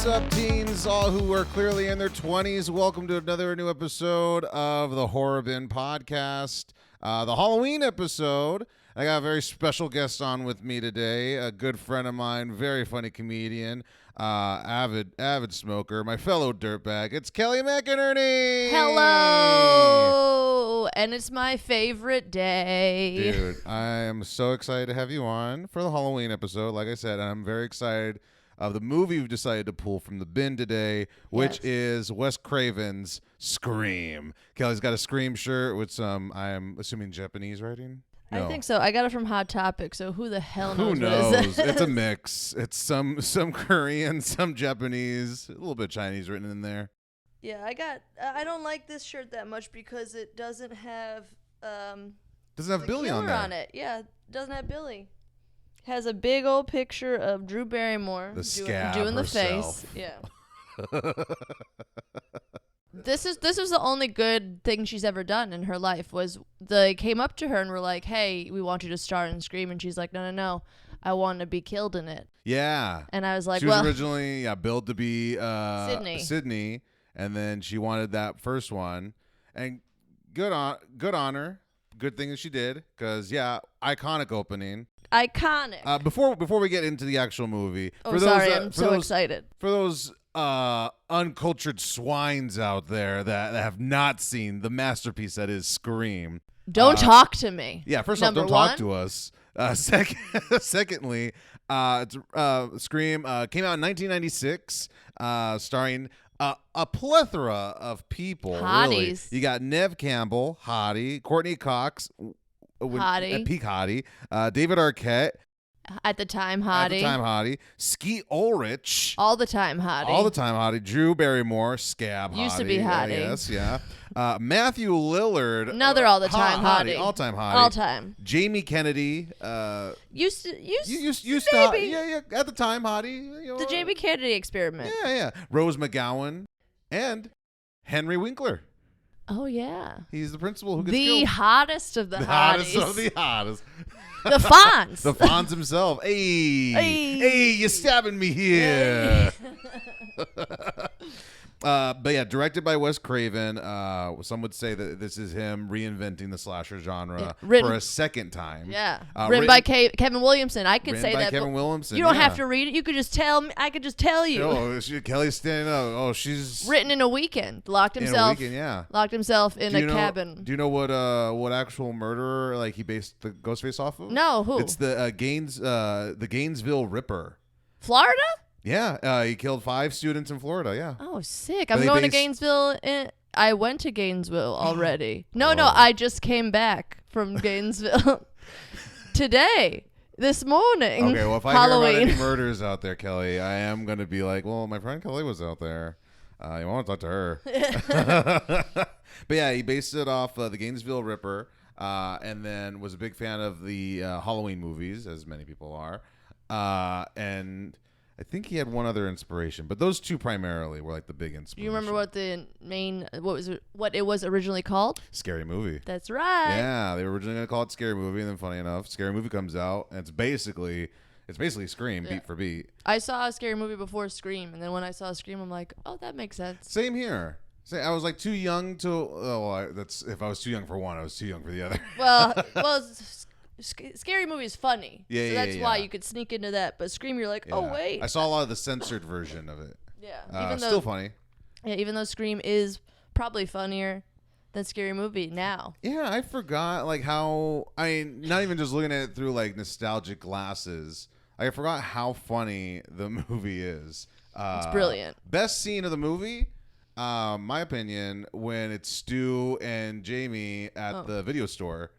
up, teens, all who are clearly in their 20s? Welcome to another new episode of the Horror Bin Podcast, the Halloween episode. I got a very special guest on with me today, a good friend of mine, very funny comedian, avid smoker, my fellow dirtbag. It's Kelly McInerney. Hello, and it's my favorite day. Dude, I am so excited to have you on for the Halloween episode. Like I said, I'm very excited of the movie we've decided to pull from the bin today, which is Wes Craven's Scream. Kelly's got a Scream shirt with some, I'm assuming, Japanese writing? No. I think so. I got it from Hot Topic, so who the hell knows? Who knows? It's a mix. It's some Korean, some Japanese, a little bit Chinese written in there. Yeah, I don't like this shirt that much because it doesn't have Billy on there. on it. Yeah, it doesn't have Billy. It has a big old picture of Drew Barrymore doing the face. Yeah. This was the only good thing she's ever done in her life. Was they came up to her and were like, "Hey, we want you to star in Scream," and she's like, "No, I want to be killed in it." Yeah. And I was like, she was originally billed to be Sydney, and then she wanted that first one, and good on her. Good thing that she did, because iconic opening. Iconic. Before we get into the actual movie, I'm so excited. For those uncultured swines out there that have not seen the masterpiece that is Scream, don't talk to me. Yeah, first off, don't talk to us. Secondly, Scream came out in 1996, starring a plethora of people. Hotties. Really. You got Neve Campbell, hottie, Courtney Cox, peak hottie, David Arquette. At the time, hottie. Skeet Ulrich. All the time, hottie. Drew Barrymore, scab hottie. Used to be hottie. Yes, yeah. Matthew Lillard. Another all the time hottie. All time hottie. All time. Jamie Kennedy. Used to. Yeah. At the time, hottie. You know, the Jamie Kennedy experiment. Yeah. Rose McGowan and Henry Winkler. Oh, yeah. He's the principal who gets the killed. Hottest of the hotties. Hottest of the hottest. The Fonz. The Fonz himself. Hey, you're stabbing me here. But yeah, directed by Wes Craven. Some would say that this is him reinventing the slasher genre for a second time. Yeah. Written by Kevin Williamson. I could say that. Kevin Williamson. You don't have to read it. You could just tell me. I could just tell you. Oh, Kelly's standing up. Oh, she's written in a weekend. Locked himself in a cabin. Do you know what actual murderer he based the Ghostface off of? No, who? It's the Gainesville Ripper. Florida? Yeah, he killed 5 students in Florida, yeah. Oh, sick. I'm going to Gainesville. I went to Gainesville already. No, I just came back from Gainesville today, this morning. Okay, well, if I hear about any murders out there, Kelly, I am going to be like, well, my friend Kelly was out there. You want to talk to her. But yeah, he based it off the Gainesville Ripper, and then was a big fan of the Halloween movies, as many people are. And I think he had one other inspiration, but those two primarily were the big inspiration. Do you remember what what it was originally called? Scary Movie. That's right. Yeah, they were originally going to call it Scary Movie, and then funny enough, Scary Movie comes out, and it's basically Scream beat for beat. I saw a Scary Movie before Scream, and then when I saw Scream, I'm like, oh, that makes sense. Same here. I was too young to. That's if I was too young for one, I was too young for the other. Well. Scary Movie is funny. Yeah, so that's why you could sneak into that. But Scream, you're like, oh, wait. I saw a lot of the censored version of it. Yeah. Still funny. Yeah, even though Scream is probably funnier than Scary Movie now. Yeah, I forgot how, not even just looking at it through nostalgic glasses, I forgot how funny the movie is. It's brilliant. Best scene of the movie, my opinion, when it's Stu and Jamie at the video store.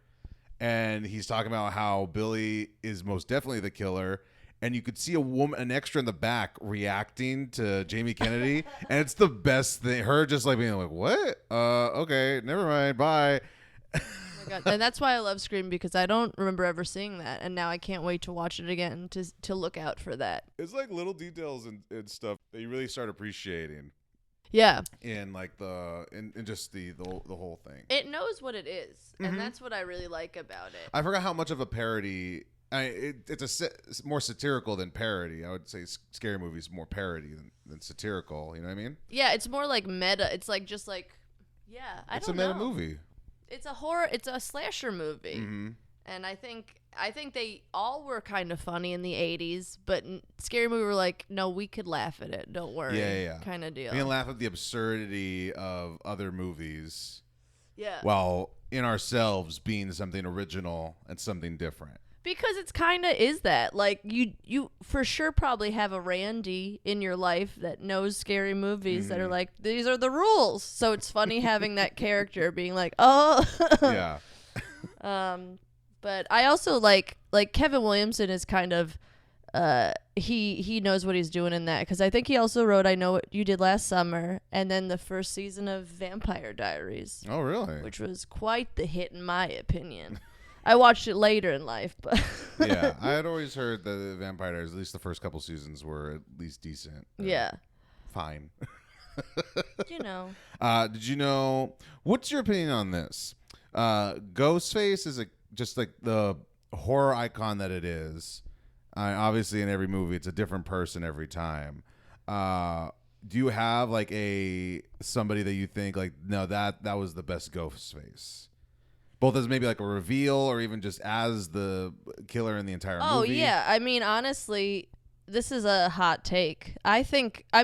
And he's talking about how Billy is most definitely the killer. And you could see an extra in the back reacting to Jamie Kennedy. And it's the best thing. Her just being like, what? Okay, never mind. Bye. Oh my God. And that's why I love Scream, because I don't remember ever seeing that. And now I can't wait to watch it again to look out for that. It's little details and stuff that you really start appreciating. Yeah. In just the whole thing. It knows what it is, and that's what I really like about it. I forgot how much of a parody It's more satirical than parody. I would say Scary Movie is more parody than satirical. You know what I mean? Yeah, it's more like meta. It's like just like, yeah, I don't know. It's a meta movie. It's a horror. It's a slasher movie, Mm-hmm. and I think they all were kind of funny in the '80s, but Scary Movie were like, no, we could laugh at it. Don't worry. Yeah. Kind of deal. We can laugh at the absurdity of other movies. Yeah. While in ourselves being something original and something different. Because it's kind of is that. Like, you for sure probably have a Randy in your life that knows scary movies that are like, these are the rules. So it's funny having that character being like, oh. Yeah. But I also like Kevin Williamson is kind of, he knows what he's doing in that. Because I think he also wrote I Know What You Did Last Summer and then the first season of Vampire Diaries. Oh, really? Which was quite the hit in my opinion. I watched it later in life, but yeah, I had always heard that the Vampire Diaries, at least the first couple seasons, were at least decent. Yeah. Fine. You know. Did you know? What's your opinion on this? Ghostface is just like the horror icon that it is. Obviously, in every movie, it's a different person every time. Do you have like somebody that you think like, no, that was the best Ghostface? Both as maybe like a reveal or even just as the killer in the entire movie? Oh, yeah. I mean, honestly, this is a hot take. I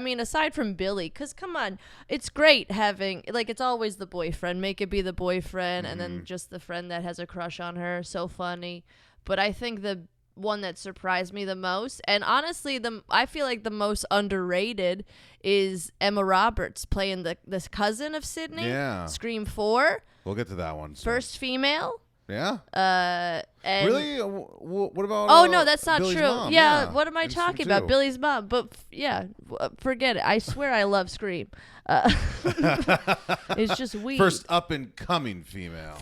mean, aside from Billy, because come on, it's great having, like, it's always the boyfriend. Make it be the boyfriend and then just the friend that has a crush on her. So funny. But I think the one that surprised me the most, and honestly, I feel like the most underrated is Emma Roberts playing the cousin of Sidney. Yeah. Scream 4. We'll get to that one soon. First female. Yeah. And really? What about? Oh no, that's not Billy's true. mom? Yeah, what am I talking about? Too. Billy's mom. But forget it. I swear I love Scream. It's just weird. First up and coming female.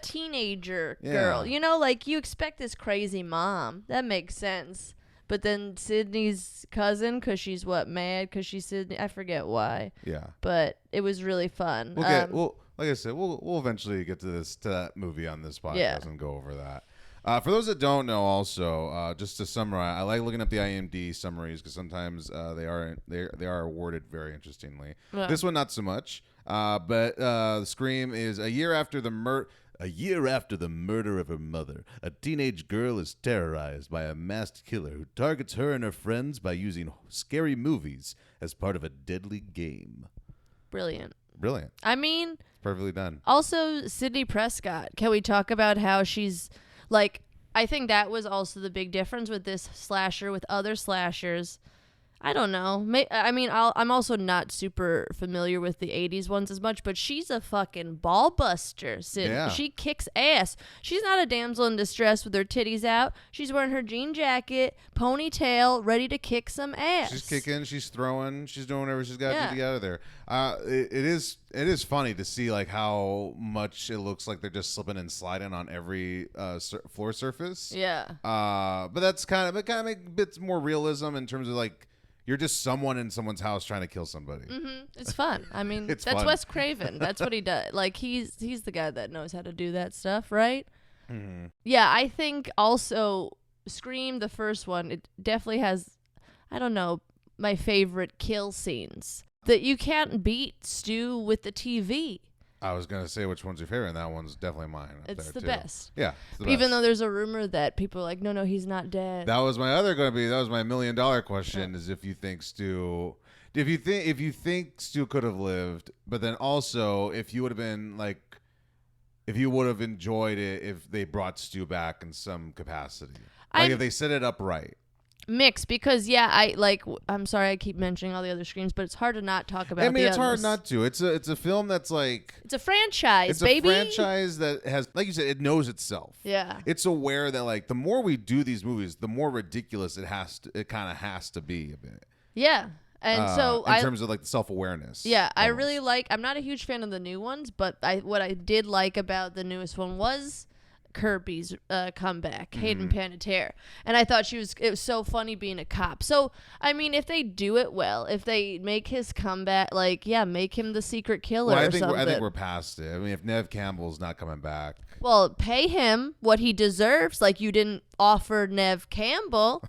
Teenager girl. You know, like you expect this crazy mom. That makes sense. But then Sydney's cousin, because she's mad because she's Sydney. I forget why. Yeah. But it was really fun. Like I said, we'll eventually get to that movie on this podcast and go over that. For those that don't know, also just to summarize, I like looking up the IMDb summaries because sometimes they are awarded very interestingly. Yeah. This one not so much. But Scream is a year after the murder of her mother, a teenage girl is terrorized by a masked killer who targets her and her friends by using scary movies as part of a deadly game. Brilliant. I mean, perfectly done. Also, Sidney Prescott. Can we talk about how she's like? I think that was also the big difference with this slasher with other slashers. I don't know. I mean, I'm also not super familiar with the 80s ones as much, but she's a fucking ball buster. Yeah. She kicks ass. She's not a damsel in distress with her titties out. She's wearing her jean jacket, ponytail, ready to kick some ass. She's kicking, she's throwing, she's doing whatever she's got to do to get out of there. It is funny to see like how much it looks like they're just slipping and sliding on every floor surface. Yeah. But that's kind of a bit more realism in terms of like, you're just someone in someone's house trying to kill somebody. Mm-hmm. It's fun. I mean, that's fun. Wes Craven. That's what he does. Like, he's the guy that knows how to do that stuff, right? Mm-hmm. Yeah, I think also Scream, the first one, it definitely has, I don't know, my favorite kill scenes. That you can't beat Stu with the TV. I was going to say which one's your favorite, and that one's definitely mine. It's the best. Yeah. It's the Even best. though there's a rumor that people are like, no, he's not dead. That was my $1 million question is if you think Stu Stu could have lived, but then also if you would have been like, if you would have enjoyed it if they brought Stu back in some capacity. Like if they set it up right. Mixed because I'm sorry I keep mentioning all the other Screams, but it's hard to not talk about. I mean, it's hard not to. It's a film that's like it's a franchise. It's baby. a franchise that has, like you said, it knows itself. Yeah, it's aware that like the more we do these movies, the more ridiculous it kind of has to be a bit. Yeah, and so in terms of like the self-awareness. Yeah, almost. I really like. I'm not a huge fan of the new ones, but what I did like about the newest one was Kirby's comeback, Hayden Panettiere, and I thought it was so funny being a cop. So I mean, if they do it well, if they make his comeback, like make him the secret killer or something. I think we're past it. I mean, if Nev Campbell's not coming back, well, pay him what he deserves. Like you didn't offer Nev Campbell.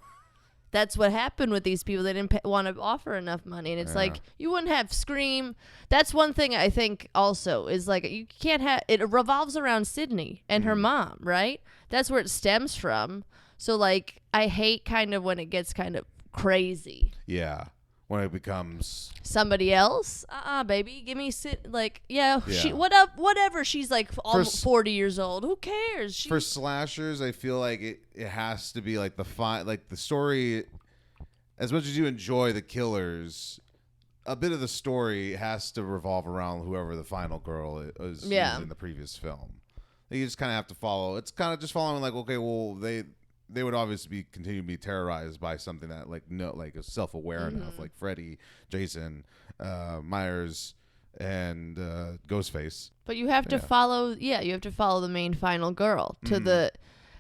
That's what happened with these people. They didn't want to offer enough money. And it's like, you wouldn't have Scream. That's one thing I think also is like, you can't have, it revolves around Sydney and her mom, right? That's where it stems from. So like, I hate kind of when it gets kind of crazy. Yeah. When it becomes somebody else, baby, give me she whatever. She's like almost 40 years old. Who cares? For slashers, I feel like it has to be like the story. As much as you enjoy the killers, a bit of the story has to revolve around whoever the final girl is in the previous film. You just kind of have to follow. It's kind of just following like, okay, well they would obviously continue to be terrorized by something that like is self-aware enough, like Freddy, Jason, Myers, and Ghostface. But you have to follow. Yeah, you have to follow the main final girl to the.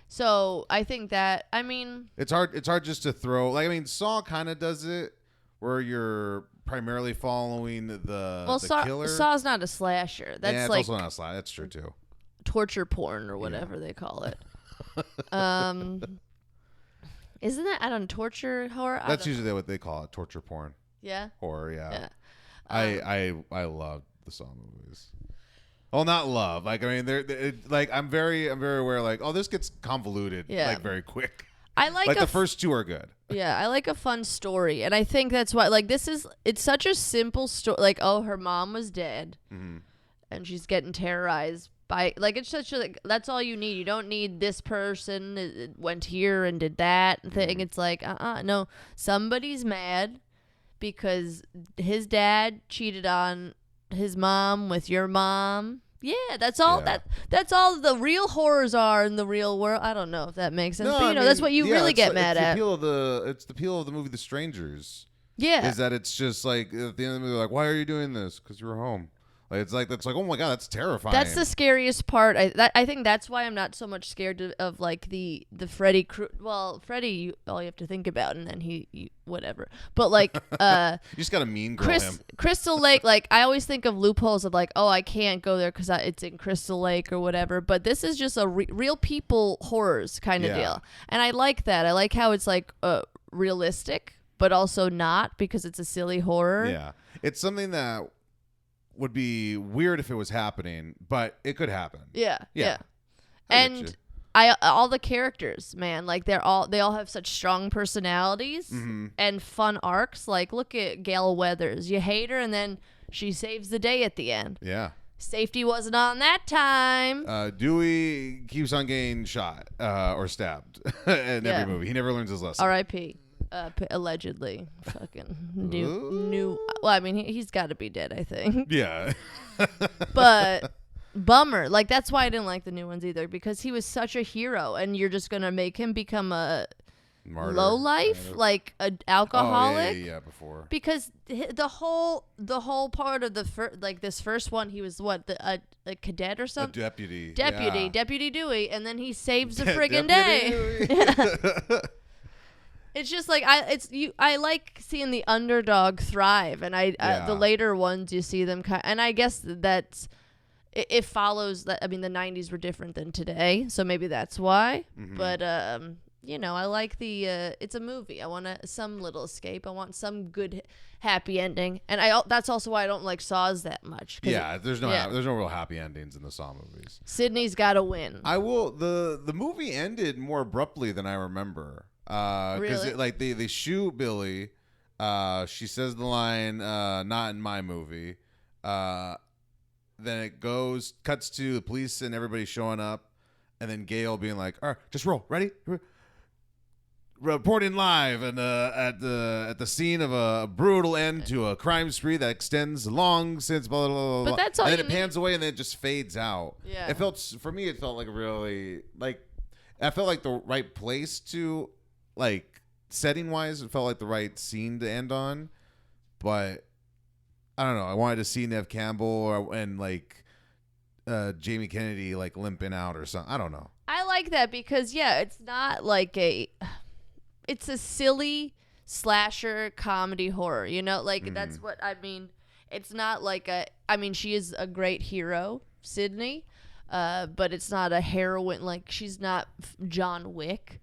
So I think that it's hard. It's hard just to throw. Like Saw kind of does it where you're primarily following the killer. Saw's not a slasher. That's it's like also not a slasher. That's true too. Torture porn or whatever they call it. Isn't that torture horror? That's usually what they call it, torture porn. Yeah. Horror, yeah. I love the Saw movies. Well, not love. Like they're like I'm very aware. Like this gets convoluted. Like very quick. I like the first two are good. Yeah, I like a fun story, and I think that's why. Like it's such a simple story. Like her mom was dead, and she's getting terrorized. It's such that's all you need. You don't need this person went here and did that thing. It's like no, somebody's mad because his dad cheated on his mom with your mom. Yeah, that's all that's all the real horrors are in the real world. I don't know if that makes sense, but that's what you really get mad at. It's the appeal of the movie The Strangers. Yeah, is that it's just like at the end of the movie, like, why are you doing this? Because you were home. That's like, oh my God, that's terrifying. That's the scariest part. I think that's why I'm not so much scared of like the Freddy. Freddy, all you have to think about, and then he whatever. But like, you just gotta mean girl him. Crystal Lake. Like I always think of loopholes of like, oh, I can't go there because it's in Crystal Lake or whatever. But this is just a real people horrors kind of deal, and I like that. I like how it's like realistic, but also not because it's a silly horror. Yeah, it's something that would be weird if it was happening, but it could happen. Yeah. And all the characters, man, like they all have such strong personalities and fun arcs. Like look at Gail Weathers. You hate her, and then she saves the day at the end. Yeah. Safety wasn't on that time. Dewey keeps on getting shot or stabbed in every movie. He never learns his lesson. R.I.P. Allegedly, fucking new. Well, I mean, he's got to be dead, I think. Yeah. But bummer. Like that's why I didn't like the new ones either, because he was such a hero, and you're just gonna make him become a low life, like an alcoholic. Yeah, before. Because the whole part of this first one, he was a cadet or something. A deputy. Deputy Dewey, and then he saves the friggin' day. It's just like I like seeing the underdog thrive, and the later ones you see them and I guess that's it follows that. I mean, the 90s were different than today, so maybe that's why. But I like it's a movie. I want some little escape. I want some good happy ending, and that's also why I don't like Saws that much. Yeah, there's no real happy endings in the Saw movies. Sydney's got to win. The movie ended more abruptly than I remember. Because really? They shoot Billy. She says the line, "Not in my movie." Then it cuts to the police and everybody showing up, and then Gail being like, "All right, just roll, ready." Reporting live and at the scene of a brutal end to a crime spree that extends long since blah blah blah. But that's all. And then it pans away and then it just fades out. Yeah. It felt like really I felt like the right place to. Like setting wise, it felt like the right scene to end on, but I don't know. I wanted to see Nev Campbell and like Jamie Kennedy like limping out or something. I don't know. I like that because it's not like it's a silly slasher comedy horror, like that's what I mean. It's not like she is a great hero, Sydney, but it's not a heroine. Like she's not John Wick.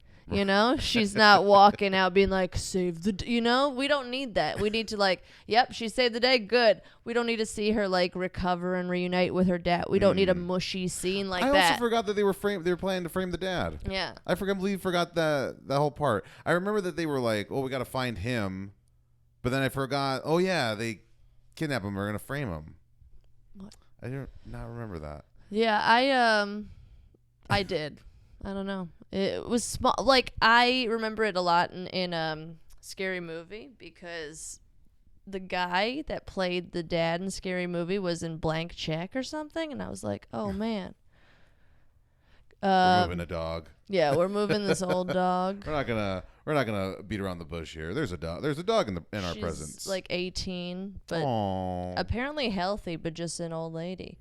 She's not walking out being like, save the, we don't need that. We need to like, yep, she saved the day. Good. We don't need to see her like recover and reunite with her dad. We don't need a mushy scene like that. I also forgot that they were planning to frame the dad. Yeah. I completely forgot that whole part. I remember that they were like, oh, we got to find him. But then I forgot, oh yeah, they kidnap him. We're going to frame him. What? I do not remember that. Yeah, I did. I don't know. It was small. Like I remember it a lot in Scary Movie because the guy that played the dad in Scary Movie was in Blank Check or something, and I was like, oh man. We're moving a dog. Yeah, we're moving this old dog. We're not gonna beat around the bush here. There's a dog. There's a dog in our presence. She's like 18, but Aww. apparently healthy, but just an old lady.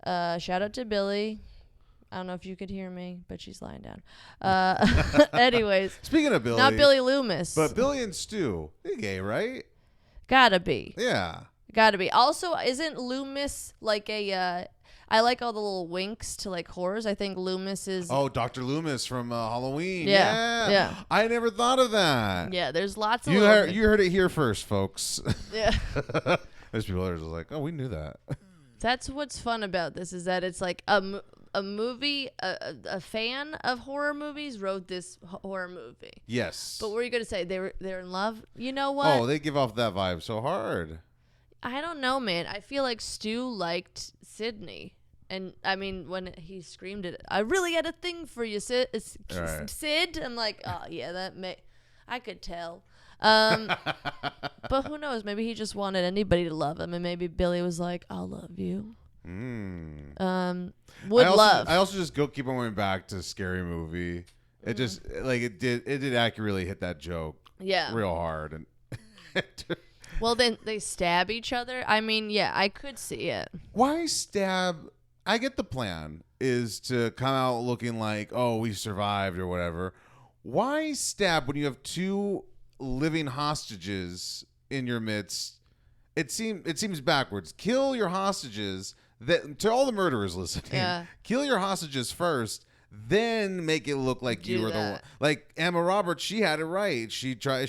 Shout out to Billy. I don't know if you could hear me, but she's lying down. Anyways. Speaking of Billy. Not Billy Loomis. But Billy and Stu, they're gay, right? Gotta be. Yeah. Gotta be. Also, isn't Loomis like a... I like all the little winks to like horrors. I think Loomis is... Oh, Dr. Loomis from Halloween. Yeah. I never thought of that. Yeah, there's lots of... You heard it here first, folks. Yeah. There's people that are just like, oh, we knew that. That's what's fun about this is that it's like a movie, a fan of horror movies wrote this horror movie. Yes. But what were you going to say? They're in love? You know what? Oh, they give off that vibe so hard. I don't know, man. I feel like Stu liked Sydney. And, I mean, when he screamed it, I really had a thing for you, Sid. Right. Sid? I'm like, oh, yeah, I could tell. But who knows? Maybe he just wanted anybody to love him. And maybe Billy was like, I'll love you. I also just keep on going back to Scary Movie. It just like it did accurately hit that joke. Yeah. Real hard and. Well, then they stab each other. I mean, yeah, I could see it. Why stab? I get the plan is to come out looking like, oh, we survived or whatever. Why stab when you have two living hostages in your midst? It seems backwards. Kill your hostages. To all the murderers listening, kill your hostages first, then make it look like you were the one. Like Emma Roberts, she had it right. She tried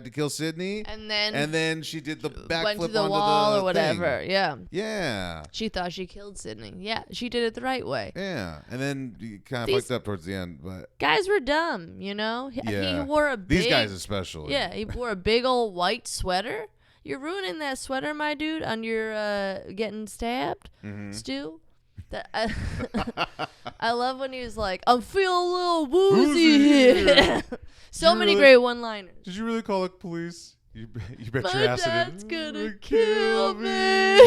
to kill Sydney, and then she did the backflip went to the onto wall the or whatever. thing. Yeah. She thought she killed Sydney. Yeah, she did it the right way. Yeah, and then you kind of fucked up towards the end, but guys were dumb, He wore a big, these guys especially. Yeah, he wore a big old white sweater. You're ruining that sweater, my dude, on your getting stabbed, Stu. I love when he was like, I'm feeling a little woozy here. So many great one-liners. Did you really call the police? You bet my your ass dad's it gonna kill me.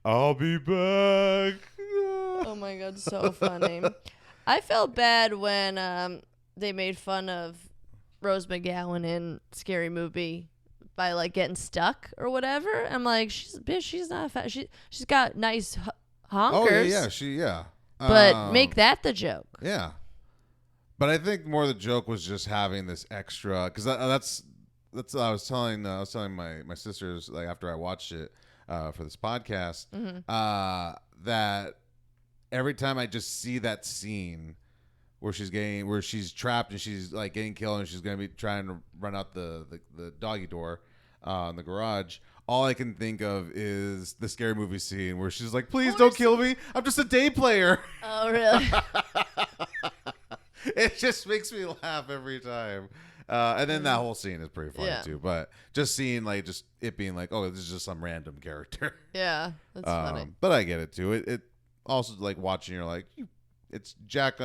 I'll be back. Oh my god, so funny. I felt bad when they made fun of Rose McGowan in Scary Movie by like getting stuck or whatever. I'm like, she's not fat. She's got nice honkers. Oh yeah. But make that the joke. Yeah. But I think more the joke was just having this extra, because that's what I was telling my sisters like after I watched it for this podcast that every time I just see that scene where she's trapped and she's like getting killed and she's gonna be trying to run out the doggy door in the garage, all I can think of is the Scary Movie scene where she's like, please don't kill me, I'm just a day player. Oh really? It just makes me laugh every time. And then that whole scene is pretty funny too. But just seeing like just it being like, oh, this is just some random character. Yeah, that's funny. But I get it too. It also like watching, you're like, it's Jack.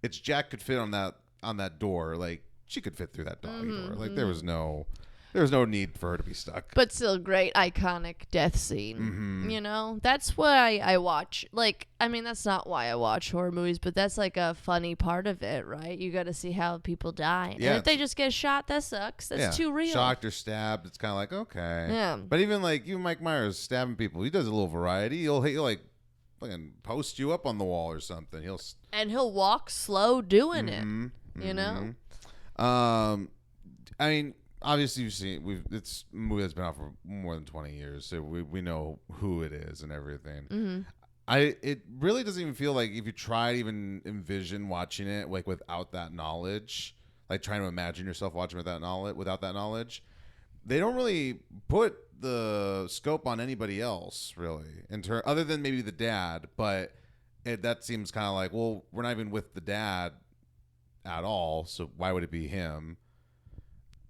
Jack could fit on that door. Like she could fit through that doggy door. Like there was no. There's no need for her to be stuck. But still, great, iconic death scene. Mm-hmm. You know? That's why I watch. Like, I mean, that's not why I watch horror movies, but that's like a funny part of it, right? You got to see how people die. Yeah. And if they just get shot, that sucks. That's too real. Shocked or stabbed, it's kind of like, okay. Yeah. But even like Mike Myers stabbing people, he does a little variety. He'll like fucking post you up on the wall or something. He'll walk slow doing it. You know? I mean, obviously it's a movie that's been out for more than 20 years, so we know who it is and everything. Mm-hmm. It really doesn't even feel like, if you try to even envision watching it like without that knowledge, like trying to imagine yourself watching without that knowledge, they don't really put the scope on anybody else really, other than maybe the dad. But that seems kind of like, well, we're not even with the dad at all, so why would it be him?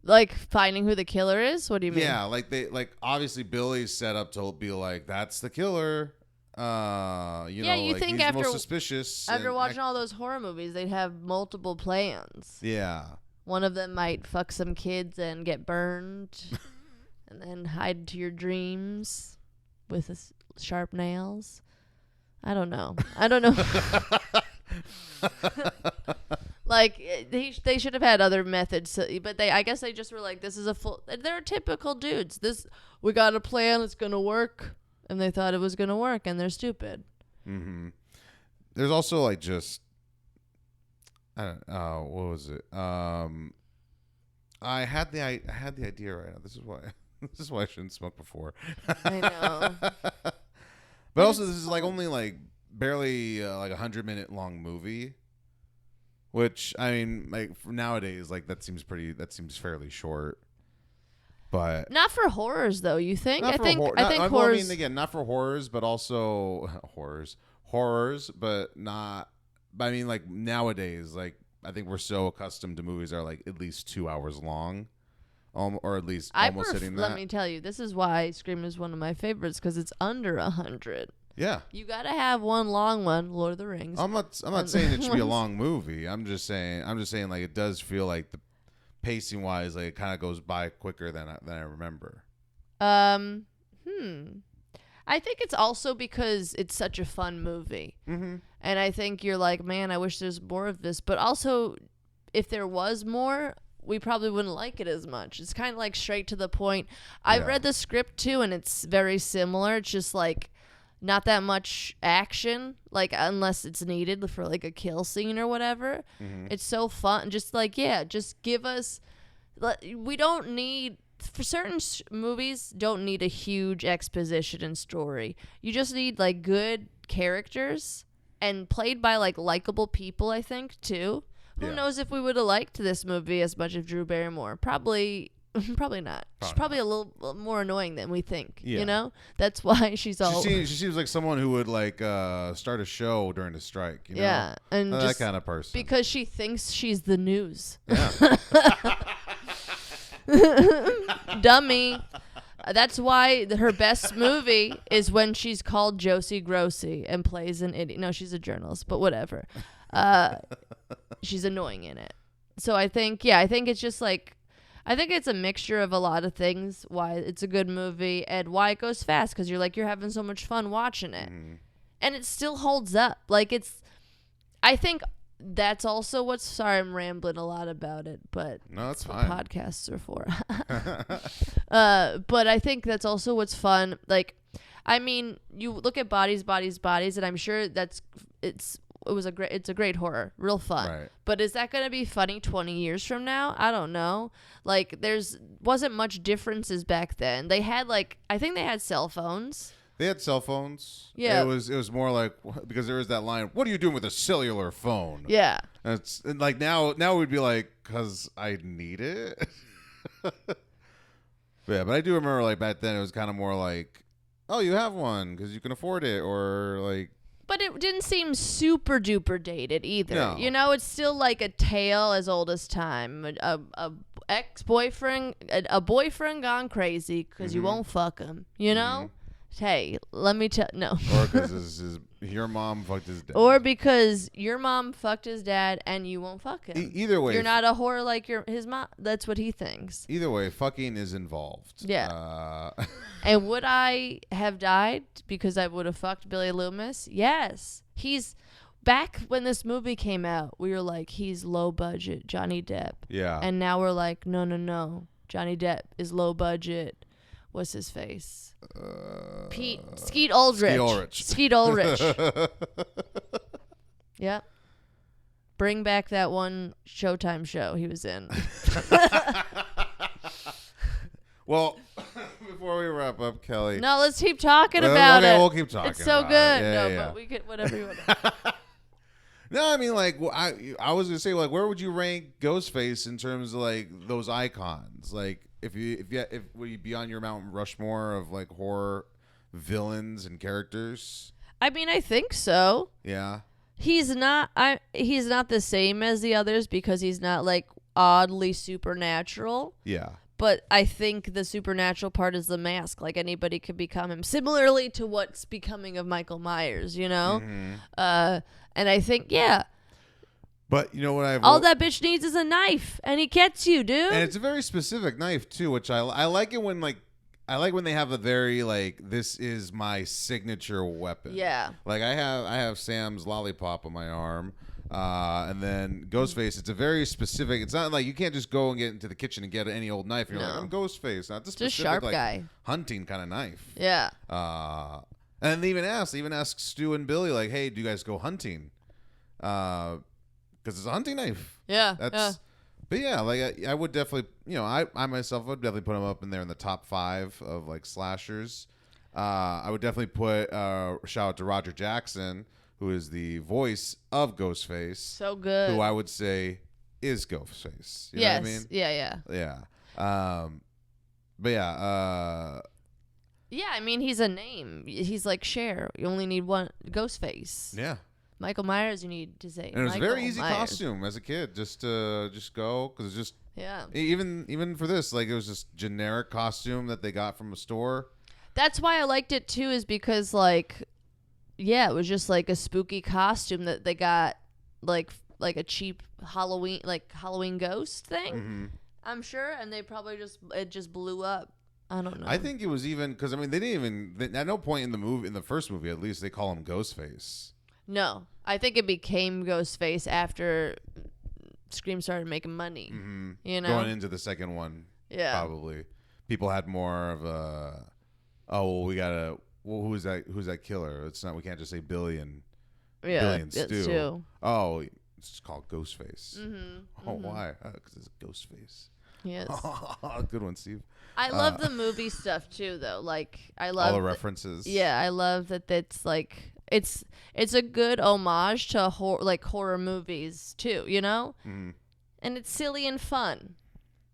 Like finding who the killer is? What do you mean? Yeah, like obviously Billy's set up to be like, that's the killer. You like, think he's after the most suspicious. After watching all those horror movies, they'd have multiple plans. Yeah. One of them might fuck some kids and get burned, and then hide into your dreams with sharp nails. I don't know. Like, they should have had other methods, but I guess they just were like, this is they're typical dudes. We got a plan, it's gonna work, and they thought it was gonna work, and they're stupid. Mm-hmm. There's also like just, I don't know, what was it? I had the idea right now. This is why I shouldn't smoke before. I know. But also, this is like only like barely like 100-minute long movie. Which, I mean, like for nowadays, like that seems fairly short. But not for horrors, though. You think? I think horrors. I mean, again, not for horrors, but also horrors, but not. But I mean, like nowadays, like I think we're so accustomed to movies that are like at least 2 hours long, or at least almost hitting that. Let me tell you, this is why Scream is one of my favorites, because it's under 100. Yeah. You gotta have one long one, Lord of the Rings. I'm not saying it should be a long movie. I'm just saying like it does feel like the pacing wise, like it kind of goes by quicker than I remember. I think it's also because it's such a fun movie. Mm-hmm. And I think you're like, man, I wish there's more of this. But also, if there was more, we probably wouldn't like it as much. It's kind of like straight to the point. I've read the script too, and it's very similar. It's just like not that much action, like unless it's needed for like a kill scene or whatever. Mm-hmm. It's so fun. Just like, just give us. We don't need, for certain movies, don't need a huge exposition and story. You just need like good characters and played by like likable people, I think, too. Who knows if we would have liked this movie as much as Drew Barrymore? Probably not. She's probably a little more annoying than we think. Yeah. You know? That's why she seems like someone who would like start a show during a strike. You know? Yeah, and that kind of person. Because she thinks she's the news. Yeah. Dummy. That's why her best movie is when she's called Josie Grossi and plays an idiot. No, she's a journalist, but whatever. She's annoying in it. So I think it's just like, I think it's a mixture of a lot of things, why it's a good movie and why it goes fast, because you're having so much fun watching it. Mm. And it still holds up. Like I think that's also sorry, I'm rambling a lot about it, but no, that's what fine. Podcasts are for. But I think that's also what's fun. Like, I mean, you look at Bodies, and I'm sure it's a great horror, real fun. Right. But is that going to be funny 20 years from now? I don't know. Like, wasn't much differences back then. They had I think they had cell phones. They had cell phones. Yeah. It was more like, because there was that line, what are you doing with a cellular phone? Yeah. And like now we'd be like, because I need it. Yeah, but I do remember like back then it was kind of more like, oh, you have one because you can afford it, or like. But it didn't seem super duper dated either. No. You know, it's still like a tale as old as time. A ex-boyfriend, a boyfriend gone crazy because you won't fuck him. You know? Mm-hmm. Hey, let me tell. No. Or because his Your mom fucked his dad. Or because your mom fucked his dad and you won't fuck him. Either way. You're not a whore like his mom. That's what he thinks. Either way, fucking is involved. Yeah. And would I have died because I would have fucked Billy Loomis? Yes. Back when this movie came out, we were like, he's low budget, Johnny Depp. Yeah. And now we're like, no. Johnny Depp is low budget. What's his face? Skeet Ulrich. Skeet Ulrich. Yep. Bring back that one Showtime show he was in. Well, before we wrap up, Kelly. No, let's keep talking about it. We'll keep talking. It's so about good. It. Yeah, But we could whatever you want. No, I mean, like, I was gonna say, like, where would you rank Ghostface in terms of like those icons? Like, if would you be on your Mount Rushmore of like horror villains and characters? I mean, I think so. Yeah. He's not the same as the others because he's not like oddly supernatural. Yeah. But I think the supernatural part is the mask. Like anybody could become him. Similarly to what's becoming of Michael Myers, you know? Mm-hmm. And I think, yeah. But you know what all that bitch needs is a knife, and he gets you, dude. And it's a very specific knife too, which I like it when they have a very like, this is my signature weapon. Yeah. Like I have Sam's lollipop on my arm. And then Ghostface, it's a very specific. It's not like you can't just go and get into the kitchen and get any old knife. You're like, I'm Ghostface. Not the specific, just sharp like, guy, hunting kind of knife. Yeah. And they even ask Stu and Billy, like, hey, do you guys go hunting? Because it's a hunting knife. Yeah. But yeah, like I would definitely, I myself would definitely put him up in there in the top 5 of like slashers. I would definitely put shout out to Roger Jackson, who is the voice of Ghostface. So good. Who I would say is Ghostface. You yes. know what I mean? Yeah. Yeah. But yeah. Yeah, I mean, he's a name. He's like Cher. You only need one Ghostface. Yeah. Michael Myers, you need to say. And it was a very easy Myers. costume as a kid, just to go, because it's just. Yeah. Even for this, like, it was just generic costume that they got from a store. That's why I liked it too, is because like, yeah, it was just like a spooky costume that they got, like a cheap Halloween ghost thing. Mm-hmm. I'm sure, and they probably just blew up. I don't know. I think it was even because they didn't even at no point in the first movie, at least, they call him Ghostface. No, I think it became Ghostface after Scream started making money. Mm-hmm. You know, going into the second one, yeah, probably people had more of a, who's that killer? It's not. We can't just say Billy and Stu. Oh, it's called Ghostface. Mm-hmm. Oh, why? Because it's Ghostface. Yes. Good one, Steve. I love the movie stuff too, though. Like I love all the references. Yeah, I love that. That's like it's a good homage to horror movies too. You know, and it's silly and fun.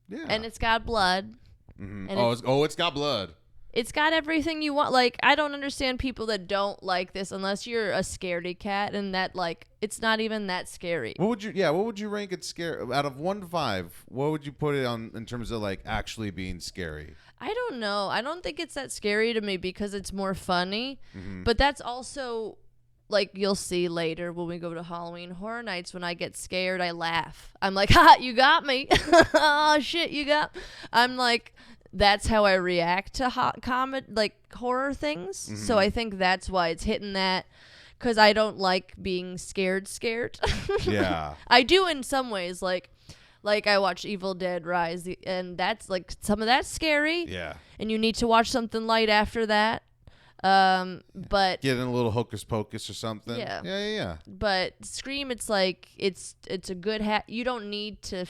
Yeah, and it's got blood. Mm-hmm. And it's got blood. It's got everything you want. Like, I don't understand people that don't like this unless you're a scaredy cat, and that like it's not even that scary. What would you rank it scary out of 1 to 5? What would you put it on in terms of like actually being scary? I don't know. I don't think it's that scary to me because it's more funny. Mm-hmm. But that's also like you'll see later when we go to Halloween Horror Nights, when I get scared, I laugh. I'm like, ha, you got me. Oh shit, you got. I'm like, that's how I react to horror things. Mm-hmm. So I think that's why it's hitting that, because I don't like being scared. Yeah. I do in some ways, like I watched Evil Dead Rise, and that's like some of that's scary. Yeah. And you need to watch something light after that. But get in a little hocus pocus or something. Yeah. Yeah. But Scream, it's like it's a good you don't need to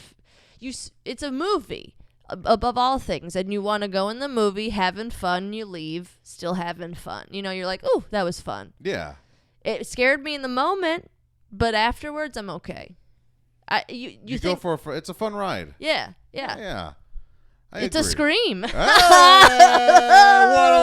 it's a movie above all things, and you want to go in the movie having fun, you leave still having fun. You know, you're like, "Ooh, that was fun." Yeah. It scared me in the moment, but afterwards I'm okay. You think, go for it's a fun ride. Yeah. It's a Scream. What a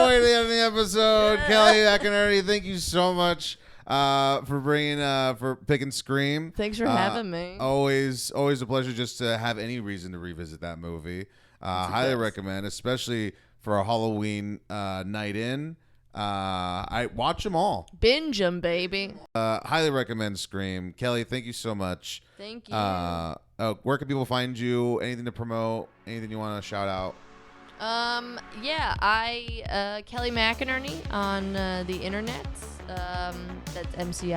way to end the episode. Kelly McInerney, thank you so much for picking Scream. Thanks for having me. Always a pleasure just to have any reason to revisit that movie. Highly recommend, especially for a Halloween night in. I watch them all. Binge 'em, baby. Highly recommend Scream. Kelly, thank you so much. Thank you. Where can people find you? Anything to promote? Anything you want to shout out? Yeah, Kelly McInerney on the internet. That's McInerney.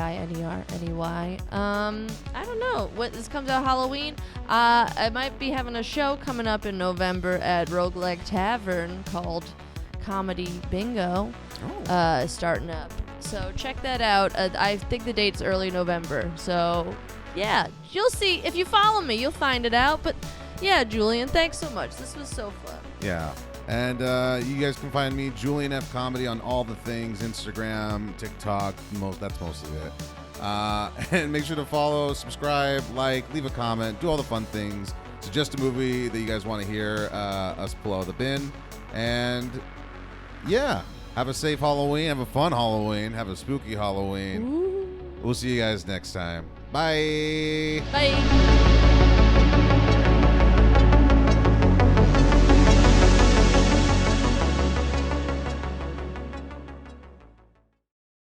I don't know. This comes out Halloween. I might be having a show coming up in November at Rogueleg Tavern called Comedy Bingo. Starting up. So check that out. I think the date's early November. So yeah, you'll see. If you follow me, you'll find it out. But yeah, Julian, thanks so much. This was so fun. Yeah. And you guys can find me, Julian F. Comedy, on all the things, Instagram, TikTok, that's most of it. And make sure to follow, subscribe, like, leave a comment, do all the fun things. Suggest a movie that you guys want to hear us pull out of the bin. And yeah, have a safe Halloween, have a fun Halloween, have a spooky Halloween. Ooh. We'll see you guys next time. Bye. Bye.